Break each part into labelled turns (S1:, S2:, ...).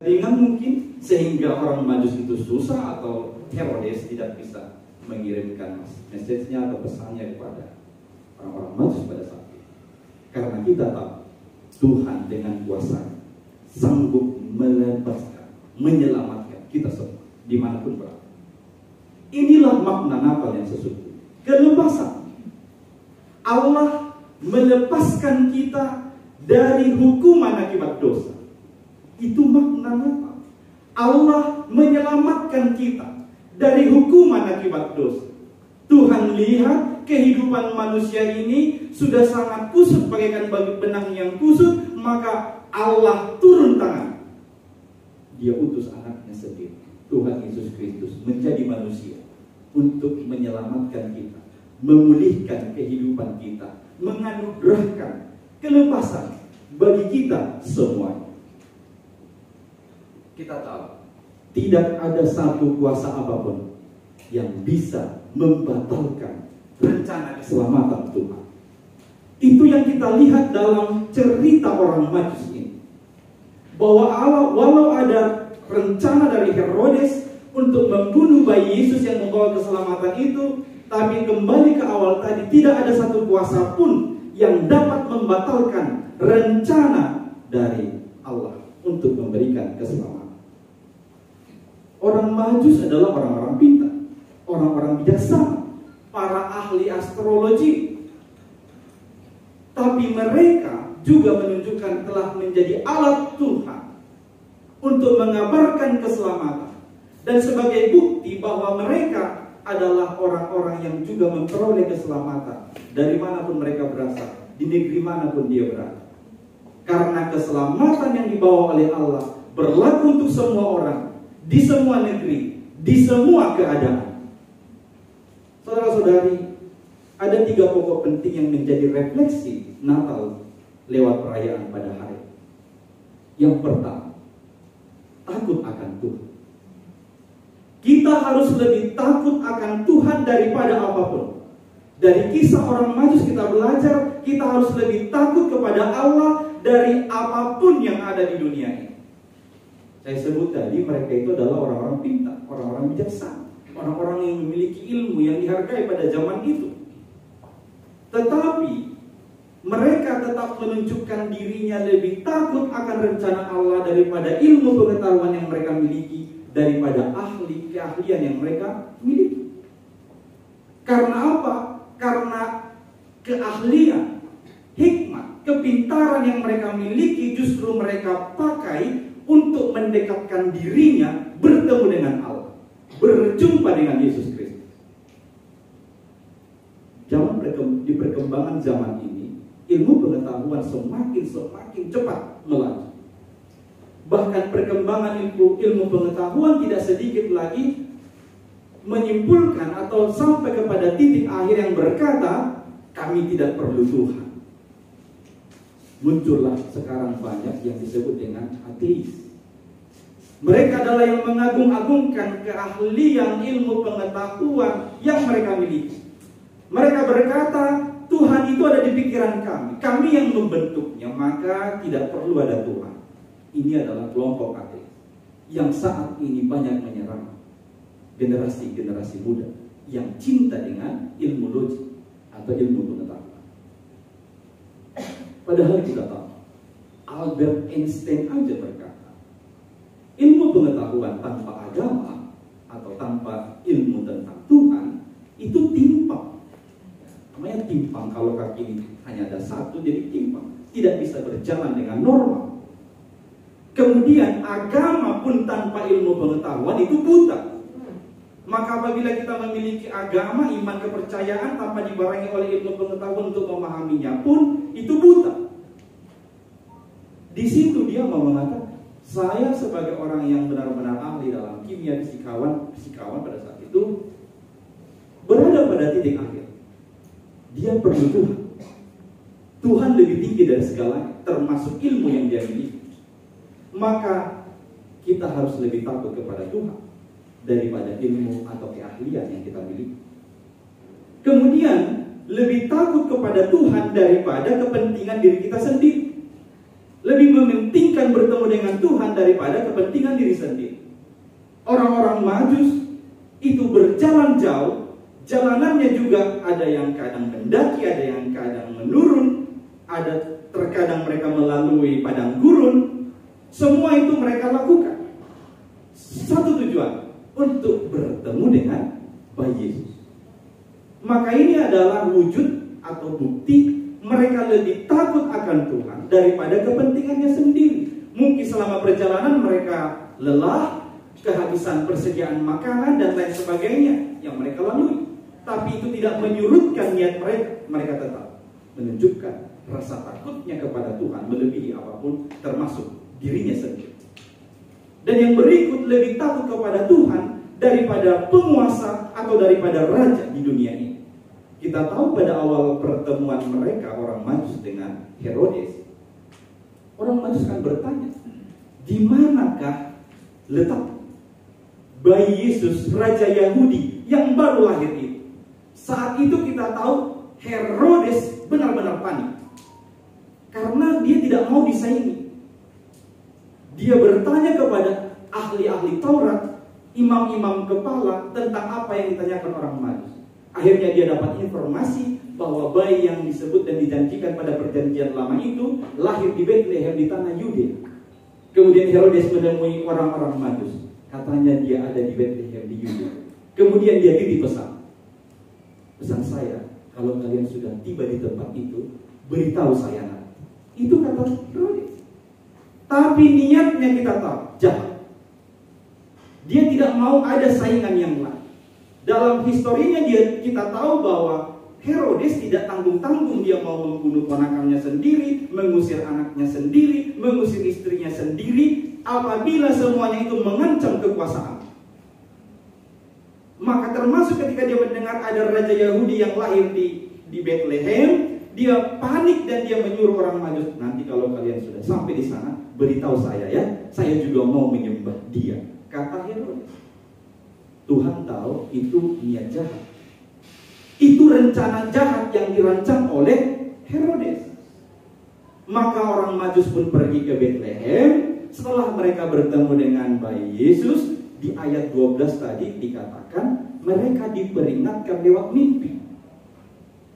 S1: ringan mungkin, sehingga orang Majus itu susah atau Herodes tidak bisa mengirimkan message-nya atau pesannya kepada orang-orang Majus pada saat itu. Karena kita tahu Tuhan dengan kuasa sanggup melepaskan, menyelamatkan kita semua dimanapun berada. Inilah makna Natal yang sesungguhnya, kelepasan. Allah melepaskan kita dari hukuman akibat dosa. Itu makna Natal. Allah menyelamatkan kita dari hukuman akibat dosa. Tuhan lihat kehidupan manusia ini sudah sangat kusut bagaikan benang yang kusut, maka Allah turun tangan. Dia utus anaknya sendiri, Tuhan Yesus Kristus, menjadi manusia untuk menyelamatkan kita, memulihkan kehidupan kita, menganugerahkan kelepasan bagi kita semuanya. Kita tahu tidak ada satu kuasa apapun yang bisa membatalkan rencana keselamatan Tuhan. Itu yang kita lihat dalam cerita orang Majus ini, bahwa Allah, walau ada rencana dari Herodes untuk membunuh bayi Yesus yang membawa keselamatan itu, tapi kembali ke awal tadi, tidak ada satu kuasa pun yang dapat membatalkan rencana dari Allah untuk memberikan keselamatan. Orang Majus adalah orang-orang pintar, orang-orang bijaksana, para ahli astrologi. Tapi mereka juga menunjukkan telah menjadi alat Tuhan untuk mengabarkan keselamatan. Dan sebagai bukti bahwa mereka adalah orang-orang yang juga memperoleh keselamatan dari manapun mereka berasal, di negeri manapun dia berada. Karena keselamatan yang dibawa oleh Allah berlaku untuk semua orang, di semua negeri, di semua keadaan. Saudara-saudari, ada 3 pokok penting yang menjadi refleksi Natal lewat perayaan pada hari. Yang pertama, takut akan Tuhan. Kita harus lebih takut akan Tuhan daripada apapun. Dari kisah orang Majus kita belajar, kita harus lebih takut kepada Allah dari apapun yang ada di dunia ini. Saya sebut tadi, mereka itu adalah orang-orang pintar, orang-orang bijaksana, orang-orang yang memiliki ilmu yang dihargai pada zaman itu. Tetapi mereka tetap menunjukkan dirinya lebih takut akan rencana Allah daripada ilmu pengetahuan yang mereka miliki, daripada keahlian yang mereka miliki. Karena apa? Karena keahlian, hikmat, kepintaran yang mereka miliki justru mereka pakai untuk mendekatkan dirinya bertemu dengan Allah, berjumpa dengan Yesus Kristus. Di perkembangan zaman ini, ilmu pengetahuan semakin cepat melaju. Bahkan perkembangan ilmu pengetahuan tidak sedikit lagi menyimpulkan atau sampai kepada titik akhir yang berkata, kami tidak perlu Tuhan. Muncullah sekarang banyak yang disebut dengan ateis. Mereka adalah yang mengagung-agungkan keahlian ilmu pengetahuan yang mereka miliki. Mereka berkata, Tuhan itu ada di pikiran kami yang membentuknya, maka tidak perlu ada Tuhan. Ini adalah kelompok ateis yang saat ini banyak menyerang generasi-generasi muda yang cinta dengan ilmu logik atau ilmu pengetahuan. Padahal kita tahu, Albert Einstein aja berkata, ilmu pengetahuan tanpa agama atau tanpa ilmu tentang Tuhan itu timpang. Namanya timpang, kalau kaki ini hanya ada satu jadi timpang, tidak bisa berjalan dengan normal. Kemudian agama pun tanpa ilmu pengetahuan itu buta. Maka apabila kita memiliki agama, iman, kepercayaan tanpa dibarengi oleh ilmu pengetahuan untuk memahaminya pun itu buta. Di situ dia mau mengatakan, saya sebagai orang yang benar-benar ahli dalam kimia fisikawan pada saat itu berada pada titik akhir. Dia perlu Tuhan. Tuhan lebih tinggi dari segalanya, termasuk ilmu yang dia miliki. Maka kita harus lebih takut kepada Tuhan daripada ilmu atau keahlian yang kita miliki. Kemudian lebih takut kepada Tuhan daripada kepentingan diri kita sendiri. lebih mementingkan bertemu dengan Tuhan daripada kepentingan diri sendiri. Orang-orang Majus itu berjalan jauh, jalanannya juga ada yang kadang mendaki, ada yang kadang menurun, ada terkadang mereka melalui padang gurun. Semua itu mereka lakukan. Satu tujuan, untuk bertemu dengan bayi Yesus. Maka ini adalah wujud atau bukti mereka lebih takut akan Tuhan daripada kepentingannya sendiri. Mungkin selama perjalanan mereka lelah, kehabisan persediaan makanan dan lain sebagainya yang mereka lalui. Tapi itu tidak menyurutkan niat mereka. Mereka tetap menunjukkan rasa takutnya kepada Tuhan melebihi apapun, termasuk dirinya sendiri. Dan yang berikut, lebih takut kepada Tuhan daripada penguasa atau daripada raja di dunia ini. Kita tahu pada awal pertemuan mereka, orang Majus dengan Herodes, orang Majus kan bertanya, di manakah letak bayi Yesus, Raja Yahudi yang baru lahir itu? Saat itu kita tahu Herodes benar-benar panik, karena dia tidak mau disaingi. Dia bertanya kepada ahli-ahli Taurat, imam-imam kepala, tentang apa yang ditanyakan orang Majus. Akhirnya dia dapat informasi bahwa bayi yang disebut dan dijanjikan pada perjanjian lama itu lahir di Bethlehem di tanah Yudea. Kemudian Herodes menemui orang-orang Majus. Katanya dia ada di Bethlehem di Yudea. Kemudian dia titip pesan. Pesan saya, kalau kalian sudah tiba di tempat itu, beritahu saya nanti. Itu kata Herodes. Tapi niatnya kita tahu, jahat. Dia tidak mau ada saingan yang lain. Dalam historinya kita tahu bahwa Herodes tidak tanggung-tanggung. Dia mau membunuh ponakannya sendiri, mengusir anaknya sendiri, mengusir istrinya sendiri, apabila semuanya itu mengancam kekuasaan. Maka termasuk ketika dia mendengar ada Raja Yahudi yang lahir di Bethlehem, dia panik dan dia menyuruh orang Majus, nanti kalau kalian sudah sampai di sana, beritahu saya ya, saya juga mau menyembah dia. Kata Herodes. Tuhan tahu itu niat jahat. Itu rencana jahat yang dirancang oleh Herodes. Maka orang Majus pun pergi ke Bethlehem. Setelah mereka bertemu dengan bayi Yesus, di ayat 12 tadi dikatakan mereka diperingatkan lewat mimpi.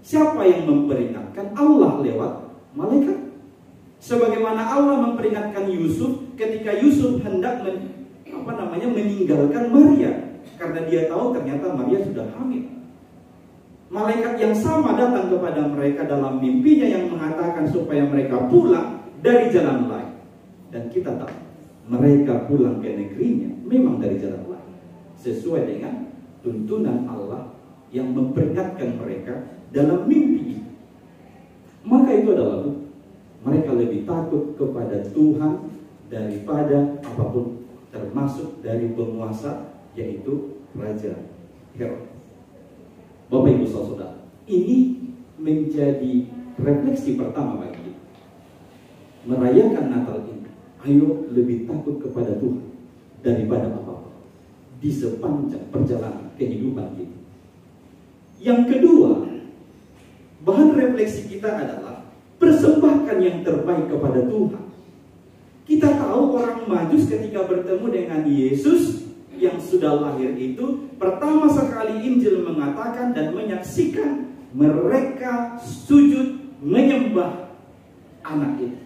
S1: Siapa yang memperingatkan? Allah lewat malaikat. Sebagaimana Allah memperingatkan Yusuf ketika Yusuf hendak meninggalkan Maria, karena dia tahu ternyata Maria sudah hamil. Malaikat yang sama datang kepada mereka dalam mimpinya yang mengatakan supaya mereka pulang dari jalan lain. Dan kita tahu mereka pulang ke negerinya memang dari jalan lain, sesuai dengan tuntunan Allah yang memperingatkan mereka dalam mimpi. Maka itu adalah mereka lebih takut kepada Tuhan daripada apapun, termasuk dari penguasa, yaitu Raja Herodes. Bapak Ibu Saudara, ini menjadi refleksi pertama bagi kita. Merayakan Natal ini, ayo lebih takut kepada Tuhan daripada apapun di sepanjang perjalanan kehidupan kita. Yang kedua, bahan refleksi kita adalah persembahkan yang terbaik kepada Tuhan. Kita tahu orang Majus ketika bertemu dengan Yesus yang sudah lahir itu, pertama sekali Injil mengatakan dan menyaksikan mereka sujud menyembah anak itu.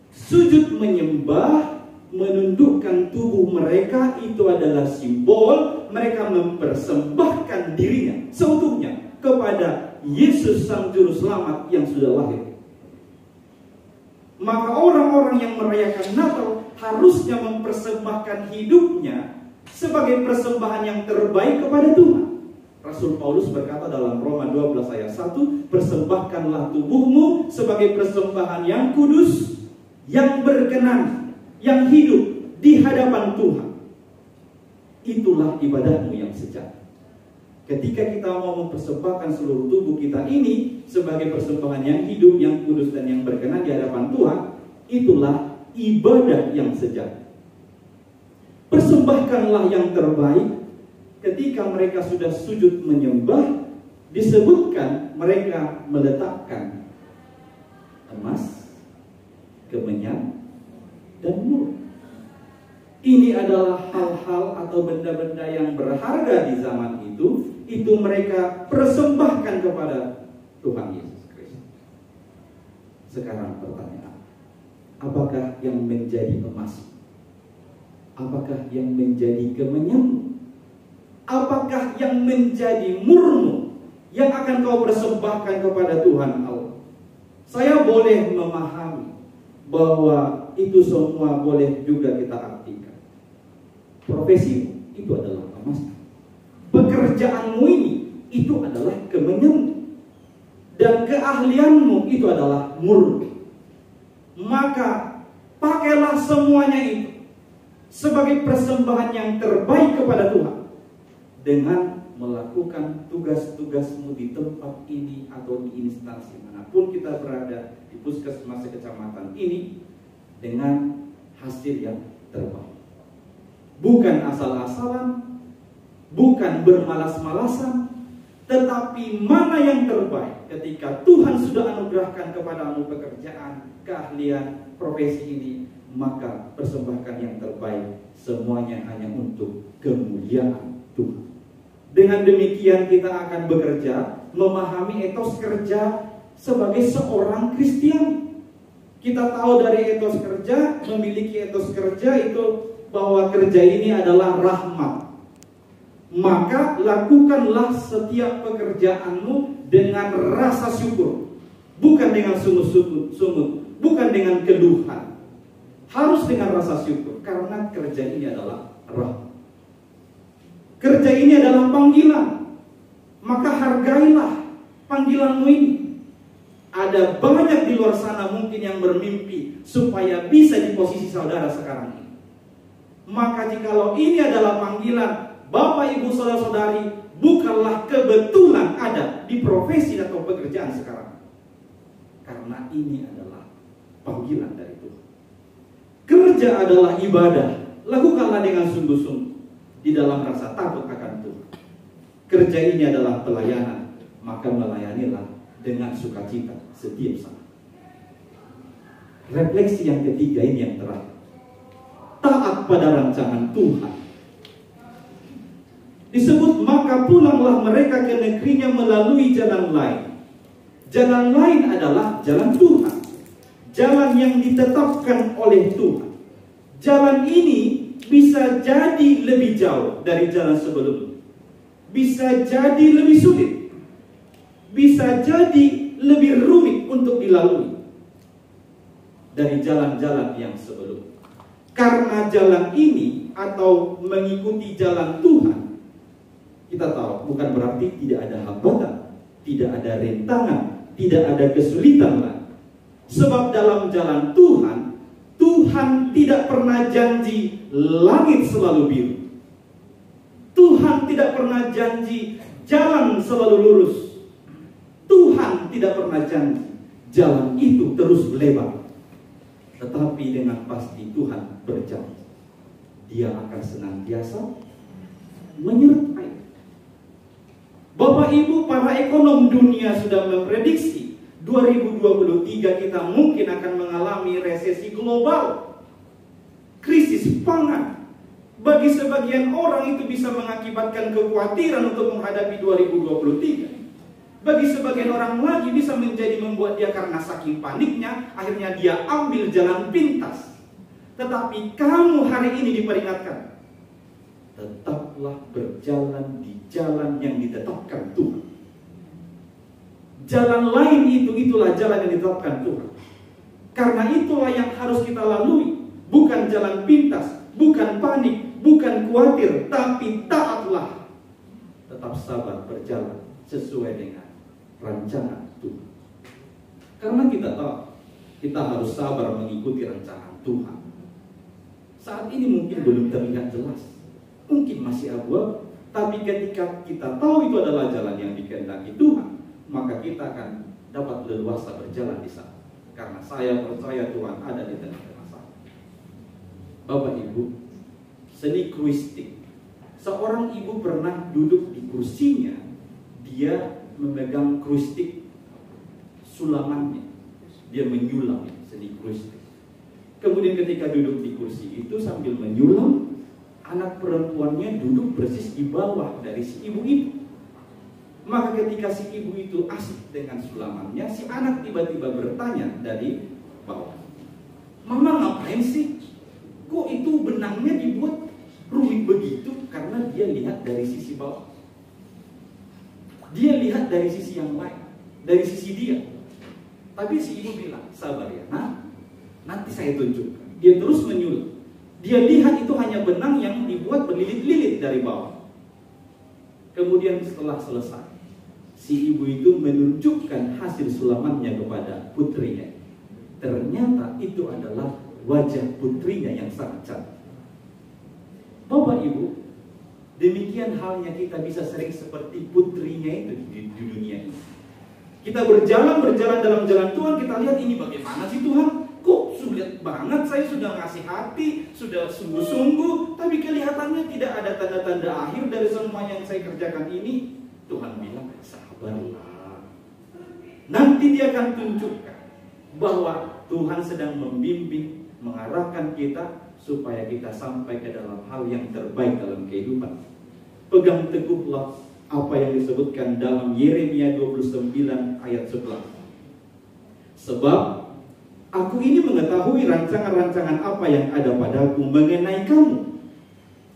S1: Sujud menyembah, menundukkan tubuh mereka, itu adalah simbol mereka mempersembahkan dirinya seutuhnya kepada Yesus Sang Juru Selamat yang sudah lahir. Maka orang-orang yang merayakan Natal harusnya mempersembahkan hidupnya sebagai persembahan yang terbaik kepada Tuhan. Rasul Paulus berkata dalam Roma 12 ayat 1, persembahkanlah tubuhmu sebagai persembahan yang kudus, yang berkenan, yang hidup di hadapan Tuhan. Itulah ibadahmu yang sejati. Ketika kita mau mempersembahkan seluruh tubuh kita ini sebagai persembahan yang hidup, yang kudus, dan yang berkenan di hadapan Tuhan, itulah ibadah yang sejati. Persembahkanlah yang terbaik. Ketika mereka sudah sujud menyembah, disebutkan mereka meletakkan emas, kemenyan, dan murni. Ini adalah hal-hal atau benda-benda yang berharga di zaman itu mereka persembahkan kepada Tuhan Yesus Kristus. Sekarang pertanyaan, apakah yang menjadi emas? Apakah yang menjadi kemenyan? Apakah yang menjadi murni yang akan kau persembahkan kepada Tuhan Allah? Saya boleh memahami bahwa itu semua boleh juga kita artikan. Profesi itu adalah emas. Pekerjaanmu ini itu adalah kemenyan. Dan keahlianmu itu adalah murni. Maka pakailah semuanya itu sebagai persembahan yang terbaik kepada Tuhan, dengan melakukan tugas-tugasmu di tempat ini atau di instansi manapun kita berada, di puskesmas kecamatan ini, dengan hasil yang terbaik. Bukan asal-asalan, bukan bermalas-malasan, tetapi mana yang terbaik ketika Tuhan sudah anugerahkan kepadamu pekerjaan, keahlian, profesi ini, maka persembahkan yang terbaik, semuanya hanya untuk kemuliaan Tuhan. Dengan demikian kita akan bekerja, memahami etos kerja sebagai seorang Kristiani. Kita tahu dari etos kerja, memiliki etos kerja itu bahwa kerja ini adalah rahmat. Maka lakukanlah setiap pekerjaanmu dengan rasa syukur, bukan dengan sungut-sungut, bukan dengan keluhan. Harus dengan rasa syukur, karena kerja ini adalah rahmat. Kerja ini adalah panggilan, maka hargailah panggilanmu ini. Ada banyak di luar sana mungkin yang bermimpi supaya bisa di posisi saudara sekarang ini. Maka jikalau ini adalah panggilan, Bapak, Ibu, Saudara-saudari, bukanlah kebetulan ada di profesi atau pekerjaan sekarang. Karena ini adalah panggilan dari Tuhan. Kerja adalah ibadah. Lakukanlah dengan sungguh-sungguh, di dalam rasa takut akan Tuhan. Kerja ini adalah pelayanan, maka melayanilah dengan sukacita setiap saat. Refleksi yang ketiga ini yang terakhir. Taat pada rancangan Tuhan. Disebut, maka pulanglah mereka ke negerinya melalui jalan lain. Jalan lain adalah jalan Tuhan, jalan yang ditetapkan oleh Tuhan. Jalan ini bisa jadi lebih jauh dari jalan sebelumnya, bisa jadi lebih sulit, bisa jadi lebih rumit untuk dilalui dari jalan-jalan yang sebelumnya. Karena jalan ini atau mengikuti jalan Tuhan, kita tahu bukan berarti tidak ada hambatan, tidak ada rintangan, tidak ada kesulitan lagi. Sebab dalam jalan Tuhan, Tuhan tidak pernah janji langit selalu biru. Tuhan tidak pernah janji jalan selalu lurus. Tuhan tidak pernah janji jalan itu terus lebar. Tetapi dengan pasti Tuhan berjanji, Dia akan senantiasa menyertai. Bapak Ibu, para ekonom dunia sudah memprediksi 2023 kita mungkin akan mengalami resesi global, krisis pangan. Bagi sebagian orang itu bisa mengakibatkan kekhawatiran untuk menghadapi 2023. Bagi sebagian orang lagi bisa membuat dia karena saking paniknya, akhirnya dia ambil jalan pintas. Tetapi kamu hari ini diperingatkan, tetaplah berjalan di jalan yang ditetapkan Tuhan. Jalan lain itulah jalan yang ditetapkan Tuhan. Karena itulah yang harus kita lalui. Bukan jalan pintas, bukan panik, bukan khawatir, tapi taatlah. Tetap sabar berjalan sesuai dengan rancangan Tuhan. Karena kita tahu, kita harus sabar mengikuti rancangan Tuhan. Saat ini mungkin belum terlihat jelas, mungkin masih abu-abu, tapi ketika kita tahu itu adalah jalan yang dikehendaki Tuhan, maka kita akan dapat leluasa berjalan di sana. Karena saya percaya Tuhan ada di tengah-tengah sana. Bapak Ibu, seni kruistik. Seorang ibu pernah duduk di kursinya, dia memegang kruistik sulamannya, dia menyulam seni kruistik. Kemudian ketika duduk di kursi itu sambil menyulam, anak perempuannya duduk persis di bawah dari si ibu itu. Maka ketika si ibu itu asik dengan sulamannya, si anak tiba-tiba bertanya dari bawah, "Mama ngapain sih? Kok itu benangnya dibuat rumit begitu?" Karena dia lihat dari sisi bawah. Dia lihat dari sisi yang lain, dari sisi dia. Tapi si ibu bilang, "Sabar ya, nah, nanti saya tunjukkan." Dia terus menyulam. Dia lihat itu hanya benang yang dibuat berlilit-lilit dari bawah. Kemudian setelah selesai, si ibu itu menunjukkan hasil sulamannya kepada putrinya. Ternyata itu adalah wajah putrinya yang sangat cantik. Bapak Ibu, demikian halnya kita bisa sering seperti putrinya itu di dunia ini. Kita berjalan dalam jalan Tuhan, kita lihat ini bagaimana sih Tuhan? Kok sulit banget, saya sudah ngasih hati, sudah sungguh-sungguh, tapi kelihatannya tidak ada tanda-tanda akhir dari semua yang saya kerjakan ini. Tuhan bilang, sabarlah. Nanti dia akan tunjukkan bahwa Tuhan sedang membimbing, mengarahkan kita supaya kita sampai ke dalam hal yang terbaik dalam kehidupan. Pegang teguhlah apa yang disebutkan dalam Yeremia 29 ayat 11. Sebab aku ini mengetahui rancangan-rancangan apa yang ada padaku mengenai kamu.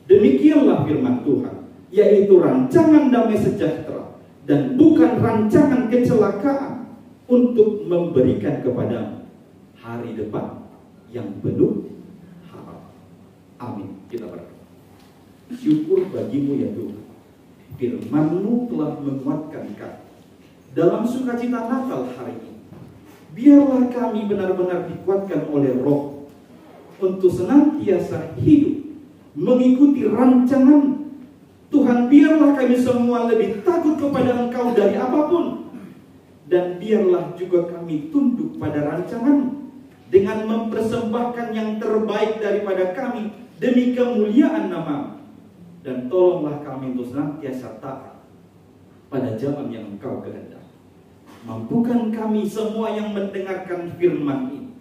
S1: Demikianlah firman Tuhan, yaitu rancangan damai sejahtera dan bukan rancangan kecelakaan, untuk memberikan kepadamu hari depan yang penuh harap. Amin. Kita berdoa. Syukur bagimu ya Tuhan, firman-Mu telah menguatkan kami dalam sukacita Natal hari ini. Biarlah kami benar-benar dikuatkan oleh Roh untuk senantiasa hidup mengikuti rancangan Tuhan. Biarlah kami semua lebih takut kepada Engkau dari apapun, dan biarlah juga kami tunduk pada rancangan dengan mempersembahkan yang terbaik daripada kami demi kemuliaan nama. Dan tolonglah kami untuk senantiasa taat pada zaman yang Engkau kehendaki. Mampukan kami semua yang mendengarkan firman ini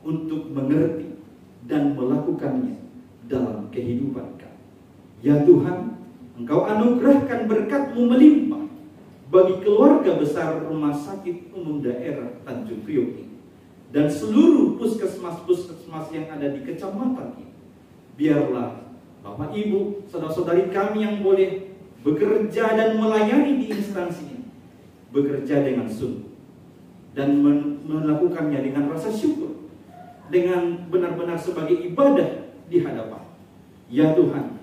S1: untuk mengerti dan melakukannya dalam kehidupan kami. Ya Tuhan, Engkau anugerahkan berkat-Mu melimpah bagi keluarga besar Rumah Sakit Umum Daerah Tanjung Priok ini dan seluruh puskesmas-puskesmas yang ada di kecamatan ini. Biarlah Bapak Ibu, saudara-saudari kami yang boleh bekerja dan melayani di instansi ini, bekerja dengan sungguh dan melakukannya dengan rasa syukur, dengan benar-benar sebagai ibadah di hadapan. Ya Tuhan,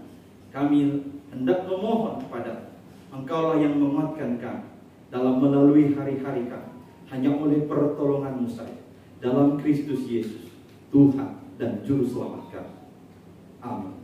S1: kami hendak memohon kepada Engkaulah yang menguatkan kami dalam melalui hari-hari kami, hanya oleh pertolongan-Mu saja, dalam Kristus Yesus, Tuhan dan Juru Selamat kami. Amin.